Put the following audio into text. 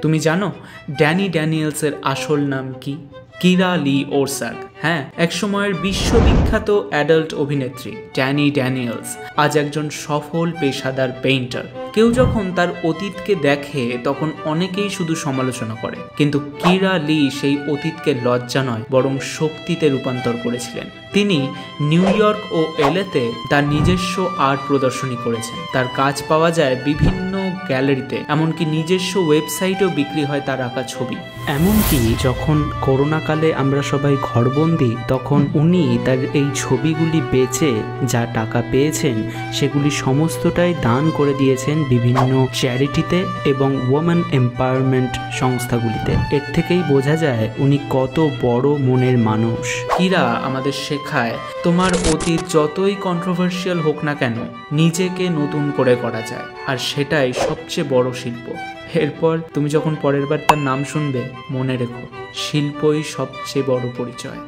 তুমি জানো ড্যানি ড্যানিয়েলসের আসল নাম কি? কিরা লি ওরসাগ। হ্যাঁ, একসময়ের বিশ্ববিখ্যাত অ্যাডাল্ট অভিনেত্রী ড্যানি ড্যানিয়েলস আজ একজন সফল পেশাদার পেইন্টার। কেউ যখন তার অতীতকে দেখে তখন অনেকেই শুধু সমালোচনা করে, কিন্তু কিরা লি সেই অতীতকে লজ্জা নয় বরং শক্তিতে রূপান্তর করেছিলেন। তিনি নিউ ইয়র্ক ও এলেতে তার নিজস্ব আর্ট প্রদর্শনী করেছেন। তার কাজ পাওয়া যায় বিভিন্ন গ্যালারিতে, এমনকি নিজস্ব ওয়েবসাইটেও বিক্রি হয় তার আঁকা ছবি। এমনকি যখন করোনাকালে আমরা সবাই ঘরবন্দি, তখন উনি তার এই ছবিগুলি বেচে যা টাকা পেয়েছেন সেগুলি সমস্তটাই দান করে দিয়েছেন বিভিন্ন চ্যারিটিতে এবং ওমেন এম্পাওয়ারমেন্ট সংস্থাগুলিতে। এর থেকেই বোঝা যায় উনি কত বড় মনের মানুষ। কিরা আমাদের শেখায় তোমার অতীত যতই কন্ট্রোভার্সিয়াল হোক না কেন, নিজেকে নতুন করে করা যায়, আর সেটাই সবচেয়ে বড় শিল্প। এরপর তুমি যখন পরের বার তার নাম শুনবে, মনে রেখো শিল্পই সবচেয়ে বড় পরিচয়।